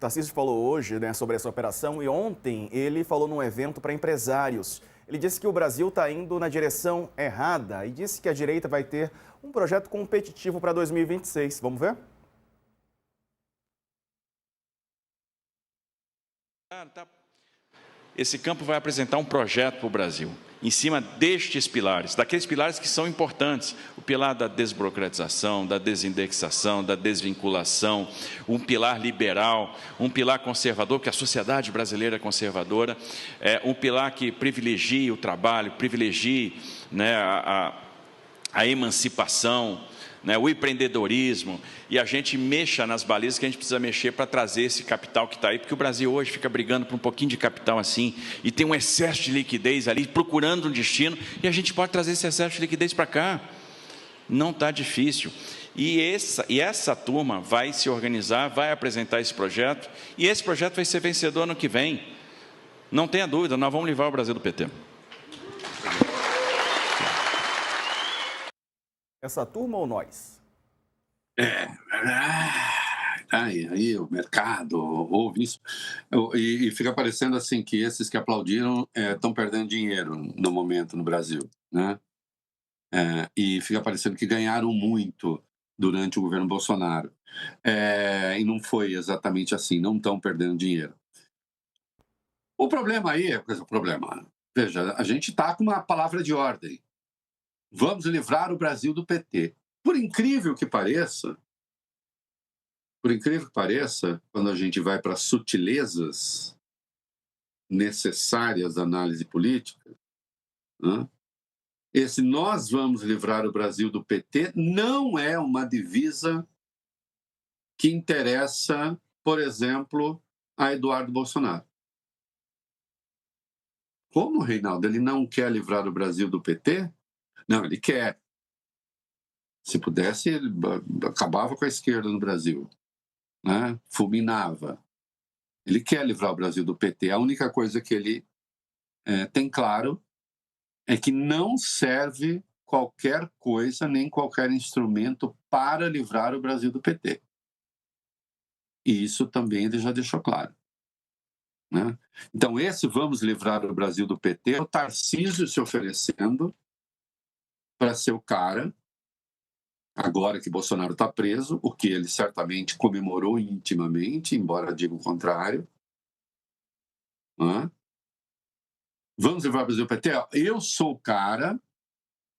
Tarcísio falou hoje, né, sobre essa operação e ontem ele falou num evento para empresários. Ele disse que o Brasil está indo na direção errada e disse que a direita vai ter um projeto competitivo para 2026. Vamos ver? Esse campo vai apresentar um projeto para o Brasil, em cima destes pilares, daqueles pilares que são importantes. O pilar da desburocratização, da desindexação, da desvinculação, um pilar liberal, um pilar conservador, porque a sociedade brasileira é conservadora, um pilar que privilegie o trabalho, privilegie, né, a emancipação, né, o empreendedorismo, e a gente mexa nas balizas que a gente precisa mexer para trazer esse capital que está aí, porque o Brasil hoje fica brigando por um pouquinho de capital assim, e tem um excesso de liquidez ali, procurando um destino, e a gente pode trazer esse excesso de liquidez para cá. Não está difícil. E essa turma vai se organizar, vai apresentar esse projeto, e esse projeto vai ser vencedor ano que vem. Não tenha dúvida, nós vamos livrar o Brasil do PT. Essa turma ou nós? Aí o mercado ouve isso e fica parecendo assim que esses que aplaudiram estão perdendo dinheiro no momento no Brasil, né? E fica parecendo que ganharam muito durante o governo Bolsonaro. E não foi exatamente assim, não estão perdendo dinheiro. O problema aí, veja, a gente está com uma palavra de ordem. Vamos livrar o Brasil do PT. Por incrível que pareça, quando a gente vai para sutilezas necessárias da análise política, né, esse nós vamos livrar o Brasil do PT não é uma divisa que interessa, por exemplo, a Eduardo Bolsonaro. Como, Reinaldo? Ele não quer livrar o Brasil do PT? Não, ele quer. Se pudesse, ele acabava com a esquerda no Brasil, né? Fulminava. Ele quer livrar o Brasil do PT. A única coisa que ele tem claro é que não serve qualquer coisa, nem qualquer instrumento para livrar o Brasil do PT. E isso também ele já deixou claro, né? Então, esse vamos livrar o Brasil do PT é o Tarcísio se oferecendo para ser o cara, agora que Bolsonaro está preso, o que ele certamente comemorou intimamente, embora diga o contrário, né? Vamos livrar o Brasil do PT? Eu sou o cara,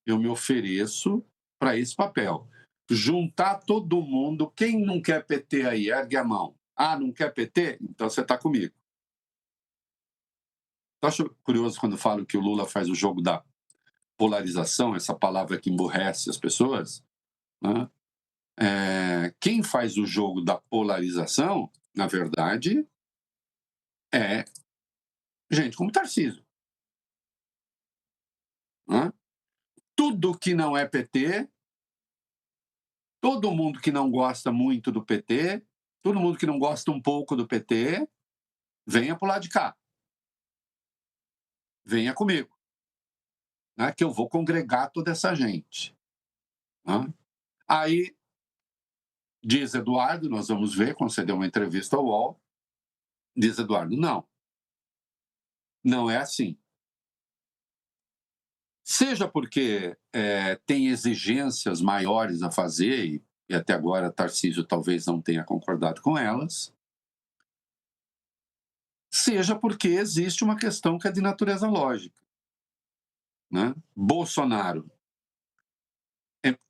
eu me ofereço para esse papel. Juntar todo mundo, quem não quer PT aí, ergue a mão. Ah, não quer PT? Então você está comigo. Eu acho curioso quando falo que o Lula faz o jogo da polarização, essa palavra que emburrece as pessoas, né? Quem faz o jogo da polarização, na verdade, é gente como Tarcísio, né? Tudo que não é PT, todo mundo que não gosta muito do PT, todo mundo que não gosta um pouco do PT, venha para o lado de cá. Venha comigo, né, que eu vou congregar toda essa gente, né? Aí, diz Eduardo, nós vamos ver, concedeu uma entrevista ao UOL, diz Eduardo, não é assim. Seja porque tem exigências maiores a fazer, e até agora Tarcísio talvez não tenha concordado com elas, seja porque existe uma questão que é de natureza lógica, né? Bolsonaro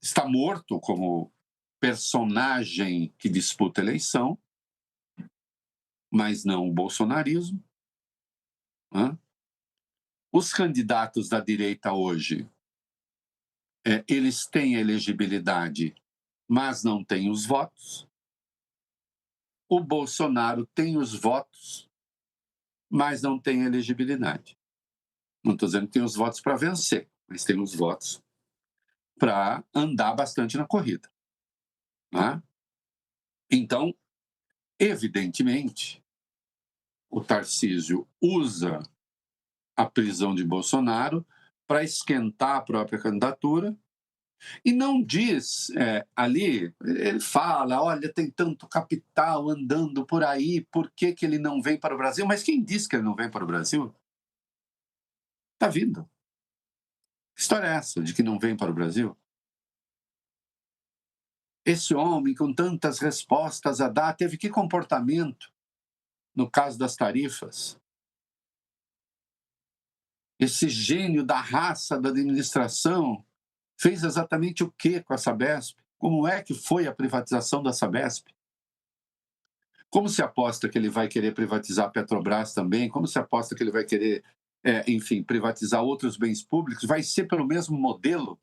está morto como personagem que disputa a eleição, mas não o bolsonarismo, né? Os candidatos da direita hoje, eles têm elegibilidade, mas não têm os votos. O Bolsonaro tem os votos, mas não tem elegibilidade. Não estou dizendo que tem os votos para vencer, mas tem os votos para andar bastante na corrida, né? Então, evidentemente, o Tarcísio usa a prisão de Bolsonaro para esquentar a própria candidatura E não diz ali, ele fala, olha, tem tanto capital andando por aí, por que que ele não vem para o Brasil? Mas quem disse que ele não vem para o Brasil? Está vindo. Que história é essa de que não vem para o Brasil? Esse homem com tantas respostas a dar, teve que comportamento no caso das tarifas? Esse gênio da raça da administração fez exatamente o que com a Sabesp? Como é que foi a privatização da Sabesp? Como se aposta que ele vai querer privatizar a Petrobras também? Como se aposta que ele vai querer, enfim, privatizar outros bens públicos? Vai ser pelo mesmo modelo?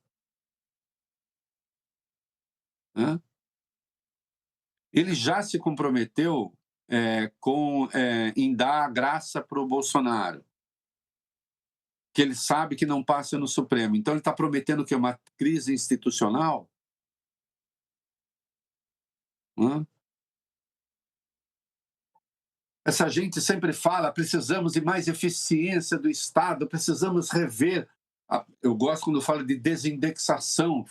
Né? Ele já se comprometeu em dar a graça para o Bolsonaro, que ele sabe que não passa no Supremo. Então ele está prometendo que é uma crise institucional? Né? Essa gente sempre fala, precisamos de mais eficiência do Estado, precisamos rever. Eu gosto quando falo de desindexação.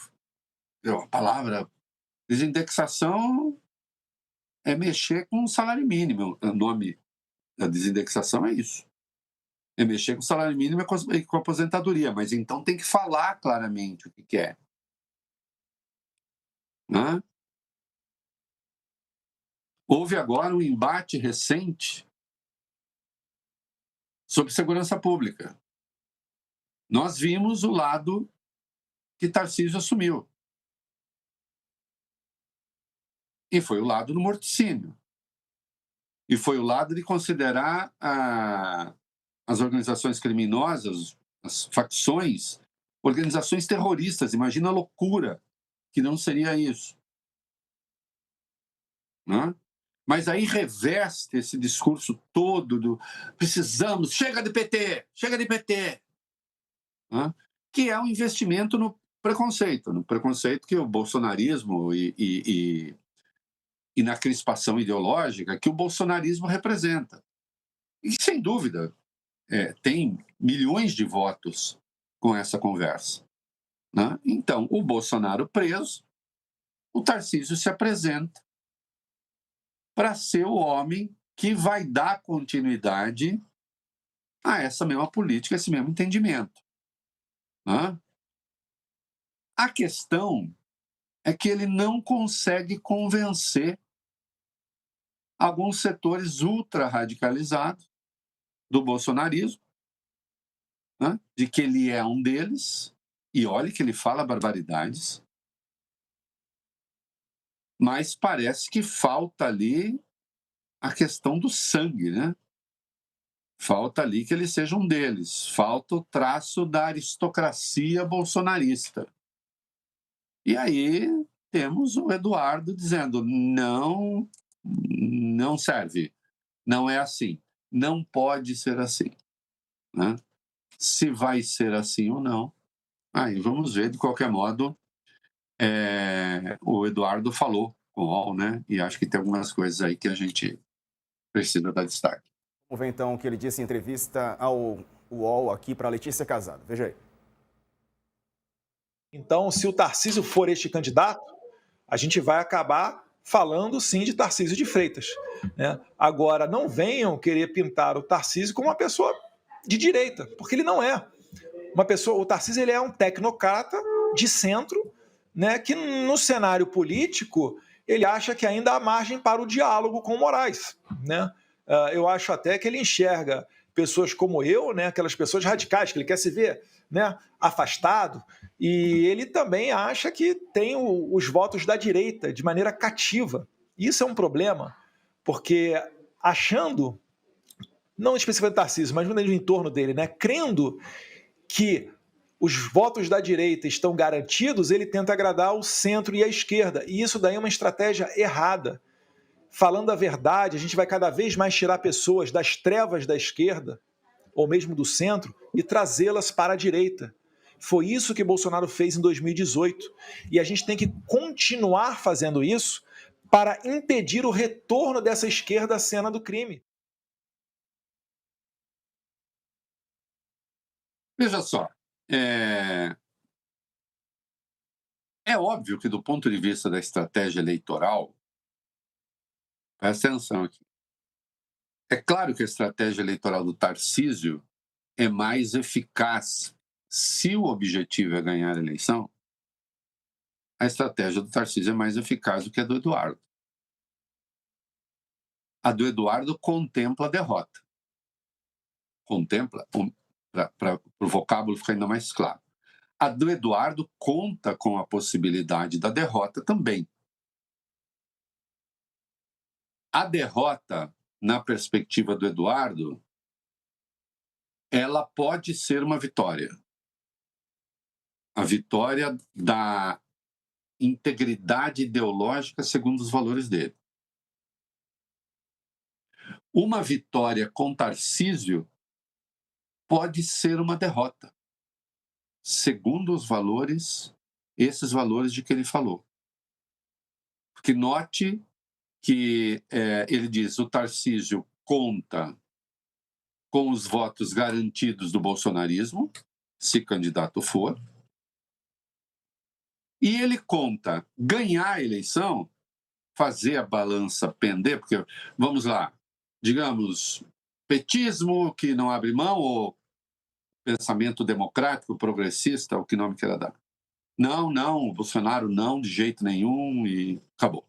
A palavra desindexação é mexer com o salário mínimo. O nome da desindexação é isso. É mexer com o salário mínimo e com a aposentadoria. Mas então tem que falar claramente o que é. Né? Houve agora um embate recente sobre segurança pública. Nós vimos o lado que Tarcísio assumiu. E foi o lado do morticínio. E foi o lado de considerar as organizações criminosas, as facções, organizações terroristas. Imagina a loucura que não seria isso. Né? Mas aí reveste esse discurso todo do precisamos, chega de PT, né? Que é um investimento no preconceito que o bolsonarismo e na crispação ideológica que o bolsonarismo representa. E, sem dúvida, tem milhões de votos com essa conversa. Né? Então, o Bolsonaro preso, o Tarcísio se apresenta para ser o homem que vai dar continuidade a essa mesma política, esse mesmo entendimento. Né? A questão é que ele não consegue convencer alguns setores ultra-radicalizados do bolsonarismo, né, de que ele é um deles, e olhe que ele fala barbaridades, mas parece que falta ali a questão do sangue, né? Falta ali que ele seja um deles, falta o traço da aristocracia bolsonarista. E aí temos o Eduardo dizendo, não serve, não é assim, não pode ser assim. Né? Se vai ser assim ou não, aí vamos ver. De qualquer modo, o Eduardo falou com o UOL, né? E acho que tem algumas coisas aí que a gente precisa dar destaque. Vamos ver então o que ele disse em entrevista ao UOL aqui para Letícia Casado. Veja aí. Então, se o Tarcísio for este candidato, a gente vai acabar falando sim de Tarcísio de Freitas. Né? Agora, não venham querer pintar o Tarcísio como uma pessoa de direita, porque ele não é. O Tarcísio ele é um tecnocrata de centro, né, que no cenário político ele acha que ainda há margem para o diálogo com o Moraes. Né? Eu acho até que ele enxerga pessoas como eu, né, aquelas pessoas radicais, que ele quer se ver, né, afastado, e ele também acha que tem os votos da direita de maneira cativa. Isso é um problema, porque achando, não especificamente Tarcísio, mas no entorno dele, né, crendo que os votos da direita estão garantidos, ele tenta agradar o centro e a esquerda. E isso daí é uma estratégia errada. Falando a verdade, a gente vai cada vez mais tirar pessoas das trevas da esquerda, ou mesmo do centro, e trazê-las para a direita. Foi isso que Bolsonaro fez em 2018. E a gente tem que continuar fazendo isso para impedir o retorno dessa esquerda à cena do crime. Veja só, É óbvio que, do ponto de vista da estratégia eleitoral, presta atenção aqui, é claro que a estratégia eleitoral do Tarcísio é mais eficaz. Se o objetivo é ganhar a eleição, a estratégia do Tarcísio é mais eficaz do que a do Eduardo. A do Eduardo contempla a derrota. Contempla, para o vocábulo ficar ainda mais claro. A do Eduardo conta com a possibilidade da derrota também. A derrota, na perspectiva do Eduardo, ela pode ser uma vitória. A vitória da integridade ideológica segundo os valores dele. Uma vitória com Tarcísio pode ser uma derrota, segundo os valores, esses valores de que ele falou. Porque note que ele diz, o Tarcísio conta com os votos garantidos do bolsonarismo, se candidato for, e ele conta ganhar a eleição, fazer a balança pender, porque, vamos lá, digamos, petismo que não abre mão, ou pensamento democrático, progressista, o que nome queira dar. Não, Bolsonaro não, de jeito nenhum, e acabou.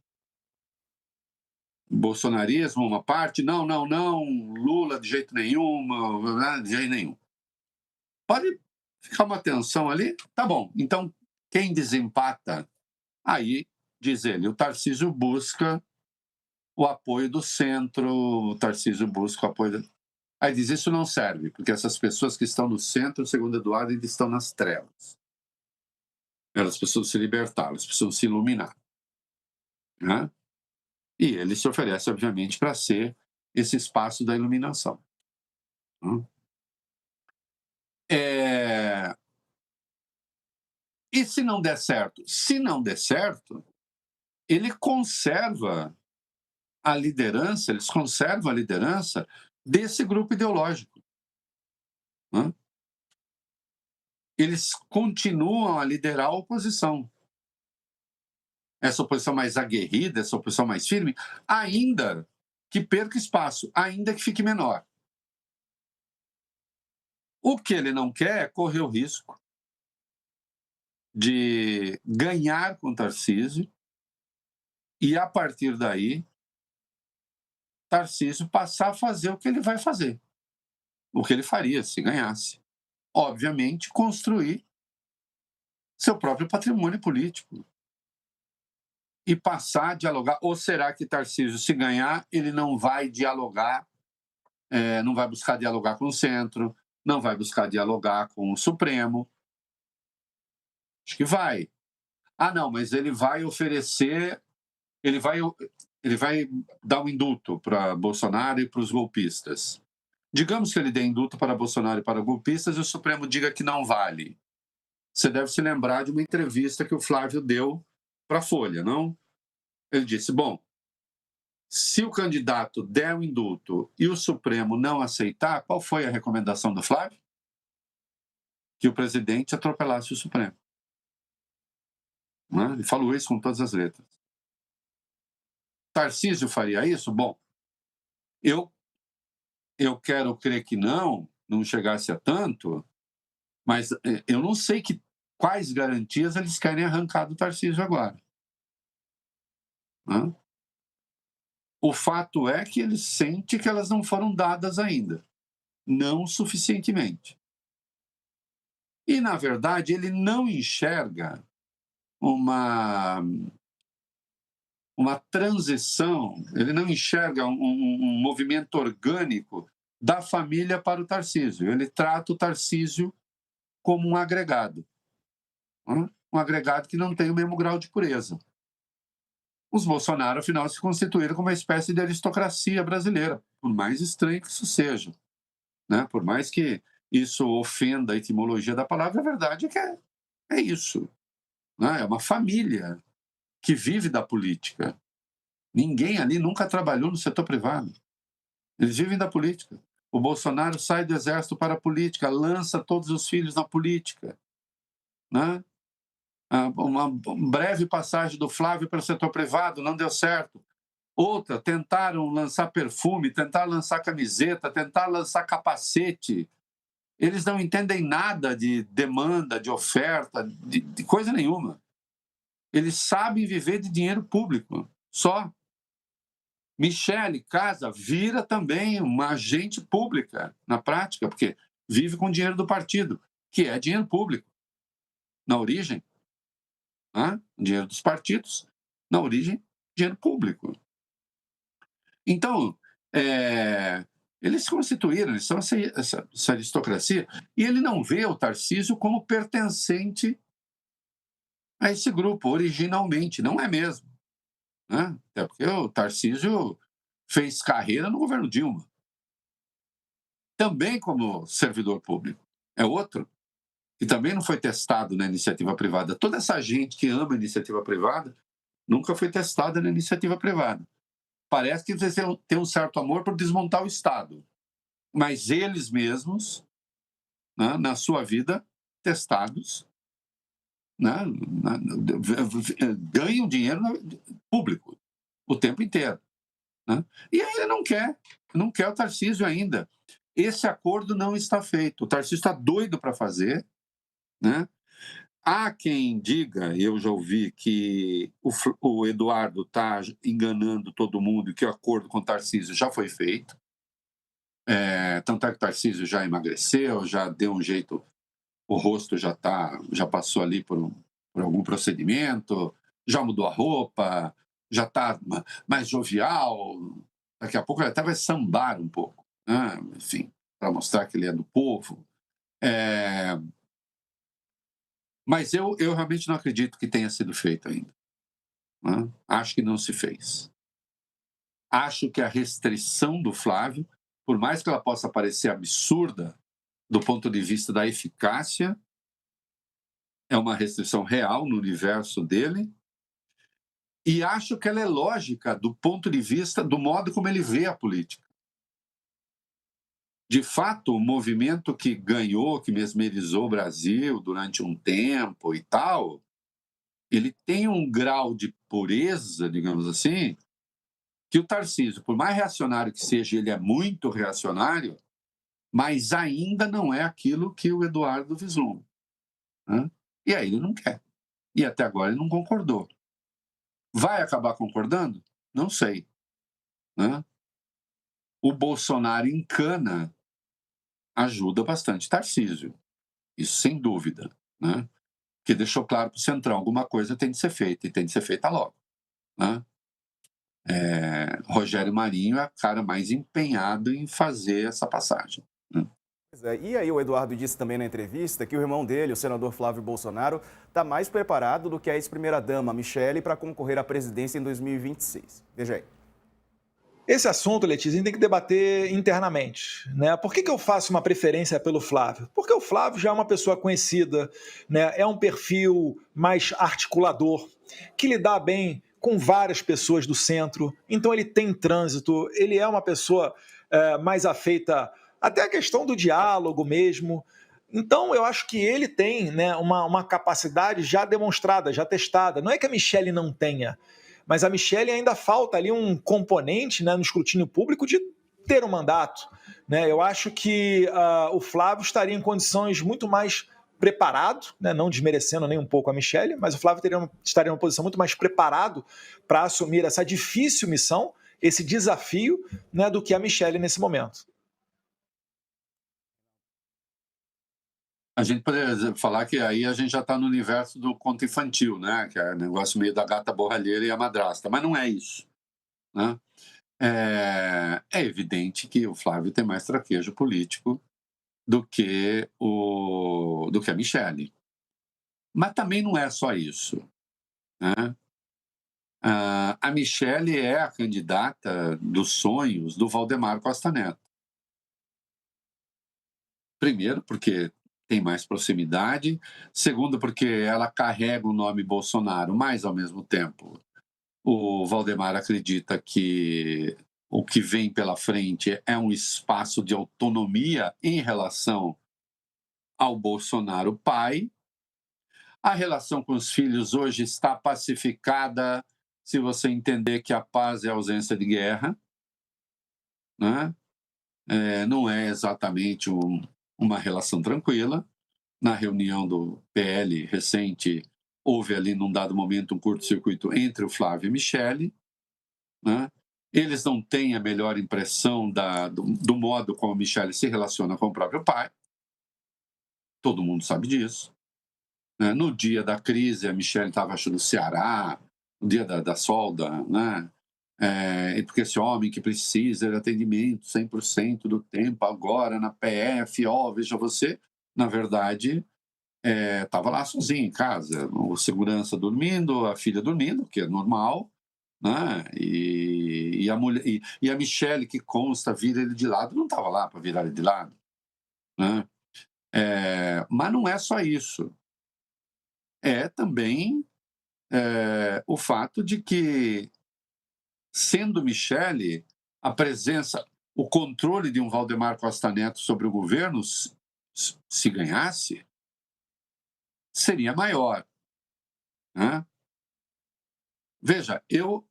Bolsonarismo, uma parte, não, Lula de jeito nenhum, de jeito nenhum. Pode ficar uma tensão ali? Tá bom. Então, quem desempata? Aí, diz ele, o Tarcísio busca o apoio do centro, o Tarcísio busca o apoio... Aí diz, isso não serve, porque essas pessoas que estão no centro, segundo Eduardo, ainda estão nas trevas. Elas precisam se libertar, elas precisam se iluminar. Né? E ele se oferece, obviamente, para ser esse espaço da iluminação. E se não der certo? Se não der certo, ele conserva a liderança, eles conservam a liderança desse grupo ideológico. Eles continuam a liderar a oposição. Essa oposição mais aguerrida, essa oposição mais firme, ainda que perca espaço, ainda que fique menor. O que ele não quer é correr o risco de ganhar com Tarcísio e, a partir daí, Tarcísio passar a fazer o que ele vai fazer, o que ele faria se ganhasse. Obviamente, construir seu próprio patrimônio político e passar a dialogar. Ou será que Tarcísio, se ganhar, ele não vai dialogar, não vai buscar dialogar com o centro, não vai buscar dialogar com o Supremo? Acho que vai. Ah, não, mas ele vai oferecer, ele vai dar um indulto para Bolsonaro e para os golpistas. Digamos que ele dê indulto para Bolsonaro e para golpistas e o Supremo diga que não vale. Você deve se lembrar de uma entrevista que o Flávio deu para a Folha, não? Ele disse, bom, se o candidato der o indulto e o Supremo não aceitar, qual foi a recomendação do Flávio? Que o presidente atropelasse o Supremo. Né? Ele falou isso com todas as letras. Tarcísio faria isso? Bom, eu quero crer que não chegasse a tanto, mas eu não sei quais garantias eles querem arrancar do Tarcísio agora. Né? O fato é que ele sente que elas não foram dadas ainda, não suficientemente. E, na verdade, ele não enxerga uma transição, ele não enxerga um movimento orgânico da família para o Tarcísio. Ele trata o Tarcísio como um agregado que não tem o mesmo grau de pureza. Os Bolsonaro, afinal, se constituíram como uma espécie de aristocracia brasileira, por mais estranho que isso seja. Né? Por mais que isso ofenda a etimologia da palavra, a verdade é que é isso. Né? É uma família que vive da política. Ninguém ali nunca trabalhou no setor privado. Eles vivem da política. O Bolsonaro sai do exército para a política, lança todos os filhos na política. Né? Uma breve passagem do Flávio para o setor privado, não deu certo. Outra, tentaram lançar perfume, tentaram lançar camiseta, tentaram lançar capacete. Eles não entendem nada de demanda, de oferta, de coisa nenhuma. Eles sabem viver de dinheiro público, só. Michele Casa vira também uma agente pública, na prática, porque vive com dinheiro do partido, que é dinheiro público, na origem. Dinheiro dos partidos, na origem, dinheiro público. Então, eles se constituíram, eles são essa aristocracia, e ele não vê o Tarcísio como pertencente a esse grupo, originalmente, não é mesmo. Até porque o Tarcísio fez carreira no governo Dilma, também como servidor público. É outro, que também não foi testado na iniciativa privada. Toda essa gente que ama a iniciativa privada nunca foi testada na iniciativa privada. Parece que eles têm um certo amor por desmontar o Estado, mas eles mesmos, na sua vida, testados, ganham dinheiro público o tempo inteiro. E aí ele não quer o Tarcísio ainda. Esse acordo não está feito. O Tarcísio está doido para fazer. Há quem diga, eu já ouvi, que o Eduardo está enganando todo mundo e que o acordo com o Tarcísio já foi feito. Tanto é que o Tarcísio já emagreceu, já deu um jeito, o rosto já passou ali por algum procedimento, já mudou a roupa, já está mais jovial. Daqui a pouco ele até vai sambar um pouco, enfim, para mostrar que ele é do povo. Mas eu realmente não acredito que tenha sido feito ainda. Acho que não se fez. Acho que a restrição do Flávio, por mais que ela possa parecer absurda do ponto de vista da eficácia, é uma restrição real no universo dele, e acho que ela é lógica do ponto de vista do modo como ele vê a política. De fato, o movimento que ganhou, que mesmerizou o Brasil durante um tempo e tal, ele tem um grau de pureza, digamos assim, que o Tarcísio, por mais reacionário que seja, ele é muito reacionário, mas ainda não é aquilo que o Eduardo vislumbra. E aí ele não quer. E até agora ele não concordou. Vai acabar concordando? Não sei. O Bolsonaro encana ajuda bastante Tarcísio. Isso sem dúvida. Que deixou claro para o Centrão, alguma coisa tem de ser feita, e tem de ser feita logo. Rogério Marinho é a cara mais empenhado em fazer essa passagem. E aí o Eduardo disse também na entrevista que o irmão dele, o senador Flávio Bolsonaro, está mais preparado do que a ex-primeira-dama, Michele, para concorrer à presidência em 2026. Veja aí. Esse assunto, Letícia, a gente tem que debater internamente. Por que eu faço uma preferência pelo Flávio? Porque o Flávio já é uma pessoa conhecida, é um perfil mais articulador, que lida bem com várias pessoas do centro, então ele tem trânsito, ele é uma pessoa mais afeita até a questão do diálogo mesmo. Então, eu acho que ele tem uma capacidade já demonstrada, já testada. Não é que a Michele não tenha, mas a Michele ainda falta ali um componente no escrutínio público de ter um mandato. Eu acho que o Flávio estaria em condições muito mais preparado, não desmerecendo nem um pouco a Michele, mas o Flávio estaria em uma posição muito mais preparado para assumir essa difícil missão, esse desafio, do que a Michele nesse momento. A gente poderia falar que aí a gente já está no universo do conto infantil, que é o negócio meio da gata borralheira e a madrasta, mas não é isso. É evidente que o Flávio tem mais traquejo político do que a Michele. Mas também não é só isso. A Michele é a candidata dos sonhos do Valdemar Costa Neto. Primeiro, porque tem mais proximidade. Segundo, porque ela carrega o nome Bolsonaro, mas, ao mesmo tempo, o Valdemar acredita que o que vem pela frente é um espaço de autonomia em relação ao Bolsonaro pai. A relação com os filhos hoje está pacificada, se você entender que a paz é a ausência de guerra, né? Não é exatamente uma relação tranquila. Na reunião do PL recente, houve ali, num dado momento, um curto-circuito entre o Flávio e Michele, né? Eles não têm a melhor impressão do modo como a Michele se relaciona com o próprio pai. Todo mundo sabe disso, né? No dia da crise, a Michele estava no Ceará, no dia da solda, né? Porque esse homem que precisa de atendimento 100% do tempo, agora na PF, veja você, na verdade, estava lá sozinho em casa, o segurança dormindo, a filha dormindo, que é normal, né? E a mulher, e a Michele, que consta, vira ele de lado, não estava lá para virar ele de lado, né? Mas não é só isso. É também o fato de que, sendo Michele, a presença, o controle de um Valdemar Costa Neto sobre o governo, se ganhasse, seria maior, né? Veja, eu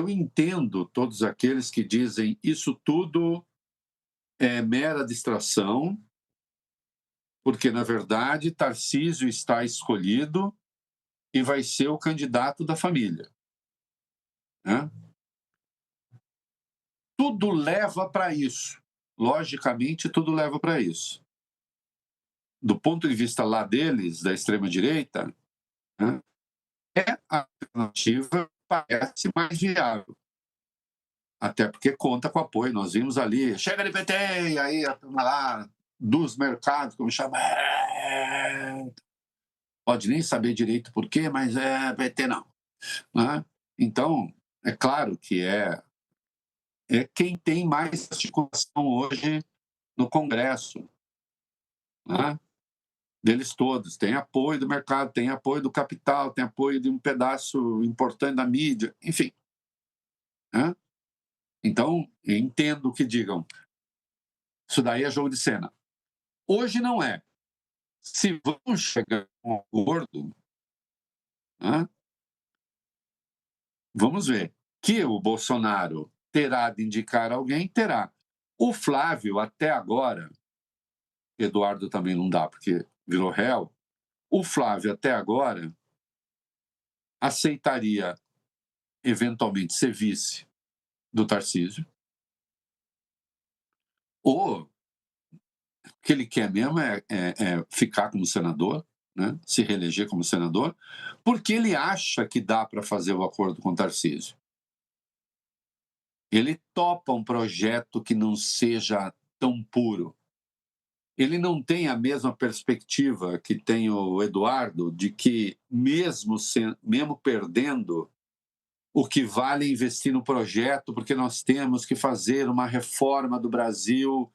entendo todos aqueles que dizem isso tudo é mera distração, porque, na verdade, Tarcísio está escolhido e vai ser o candidato da família, né? Tudo leva para isso. Logicamente, tudo leva para isso. Do ponto de vista lá deles, da extrema-direita, né, a alternativa parece mais viável. Até porque conta com apoio. Nós vimos ali, chega de PT, e aí a turma lá dos mercados, como chama, pode nem saber direito por quê, mas PT não, né? Então, é claro que é quem tem mais articulação hoje no Congresso, né? Deles todos. Tem apoio do mercado, tem apoio do capital, tem apoio de um pedaço importante da mídia, enfim, né? Então, eu entendo que digam, isso daí é jogo de cena. Hoje não é. Se vão chegar a um acordo, né, vamos ver. Que o Bolsonaro terá de indicar alguém, terá. O Flávio, até agora, Eduardo também não dá, porque virou réu, o Flávio, até agora, aceitaria, eventualmente, ser vice do Tarcísio, ou o que ele quer mesmo é ficar como senador, né, se reeleger como senador, porque ele acha que dá para fazer o acordo com o Tarcísio. Ele topa um projeto que não seja tão puro. Ele não tem a mesma perspectiva que tem o Eduardo, de que mesmo perdendo, o que vale é investir no projeto, porque nós temos que fazer uma reforma do Brasil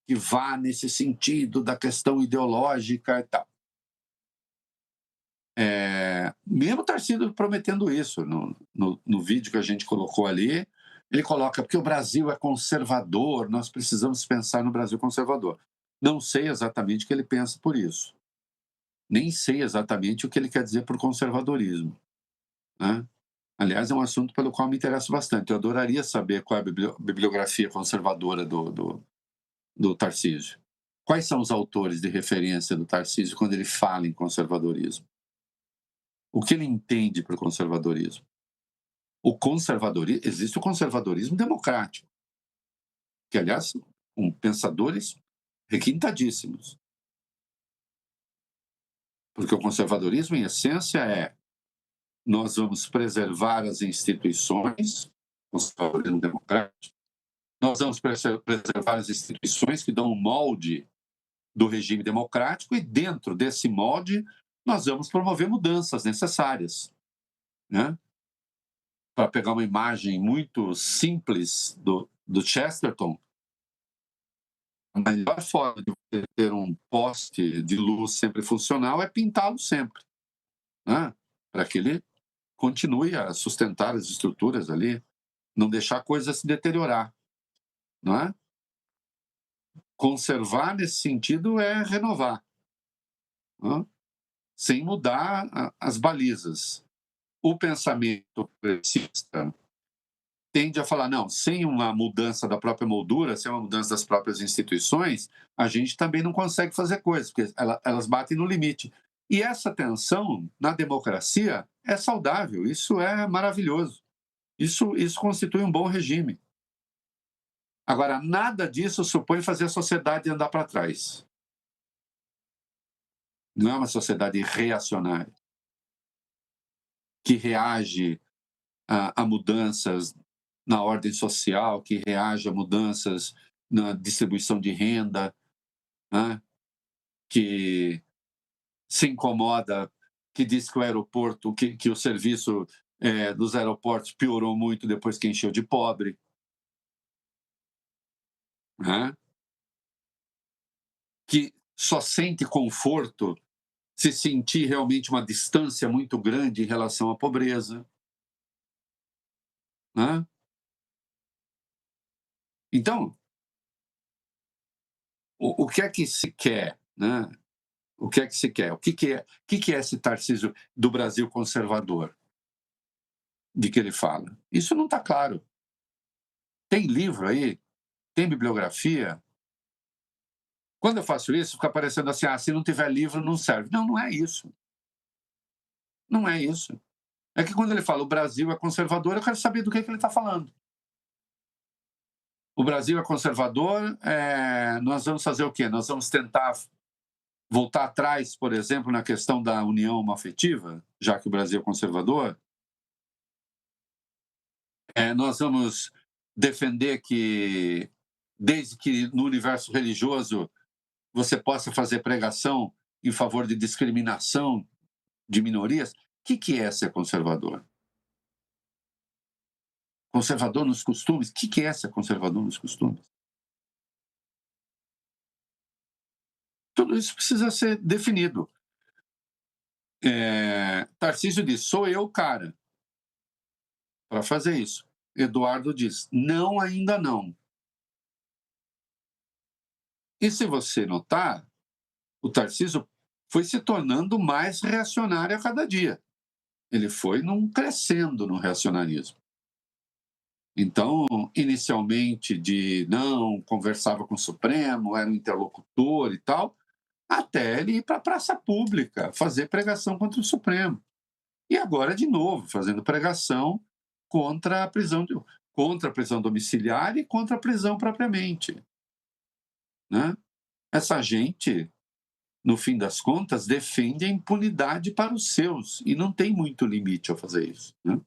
que vá nesse sentido da questão ideológica e tal. Mesmo o Tarcísio prometendo isso, no vídeo que a gente colocou ali, ele coloca, porque o Brasil é conservador, nós precisamos pensar no Brasil conservador. Não sei exatamente o que ele pensa por isso. Nem sei exatamente o que ele quer dizer por conservadorismo, né? Aliás, é um assunto pelo qual me interesso bastante. Eu adoraria saber qual é a bibliografia conservadora do Tarcísio. Quais são os autores de referência do Tarcísio quando ele fala em conservadorismo? O que ele entende por conservadorismo? Existe o conservadorismo democrático, que, aliás, são pensadores requintadíssimos. Porque o conservadorismo, em essência, nós vamos preservar as instituições, conservadorismo democrático, nós vamos preservar as instituições que dão um molde do regime democrático e, dentro desse molde, nós vamos promover mudanças necessárias, né? Para pegar uma imagem muito simples do Chesterton, a melhor forma de ter um poste de luz sempre funcional é pintá-lo sempre, né? Para que ele continue a sustentar as estruturas ali, não deixar a coisa se deteriorar, não é? Conservar, nesse sentido, é renovar, não é? sem mudar as balizas. O pensamento progressista tende a falar, não, sem uma mudança da própria moldura, sem uma mudança das próprias instituições, a gente também não consegue fazer coisas, porque elas batem no limite. E essa tensão na democracia é saudável, isso é maravilhoso. Isso constitui um bom regime. Agora, nada disso supõe fazer a sociedade andar para trás. Não é uma sociedade reacionária, que reage a mudanças na ordem social, que reage a mudanças na distribuição de renda, né? Que se incomoda, que diz que o aeroporto, que o serviço dos aeroportos piorou muito depois que encheu de pobre, né? Que só sente conforto se sentir realmente uma distância muito grande em relação à pobreza, né? Então, o que é que se quer, né? O que é que se quer? O que é esse Tarcísio do Brasil conservador de que ele fala? Isso não está claro. Tem livro aí? Tem bibliografia? Quando eu faço isso, fica parecendo assim, se não tiver livro, não serve. Não, não é isso. Não é isso. É que quando ele fala o Brasil é conservador, eu quero saber do que ele está falando. O Brasil é conservador, nós vamos fazer o quê? Nós vamos tentar voltar atrás, por exemplo, na questão da união homoafetiva, já que o Brasil é conservador? Nós vamos defender que, desde que no universo religioso você possa fazer pregação em favor de discriminação de minorias? O que é ser conservador? Conservador nos costumes? O que é ser conservador nos costumes? Tudo isso precisa ser definido. Tarcísio diz, sou eu, cara, para fazer isso. Eduardo diz, não, ainda não. E se você notar, o Tarcísio foi se tornando mais reacionário a cada dia. Ele foi crescendo no reacionarismo. Então, inicialmente, não conversava com o Supremo, era um interlocutor e tal, até ele ir para a praça pública, fazer pregação contra o Supremo. E agora, de novo, fazendo pregação contra a prisão domiciliar e contra a prisão propriamente. Né? Essa gente, no fim das contas, defende a impunidade para os seus, e não tem muito limite ao fazer isso. Né?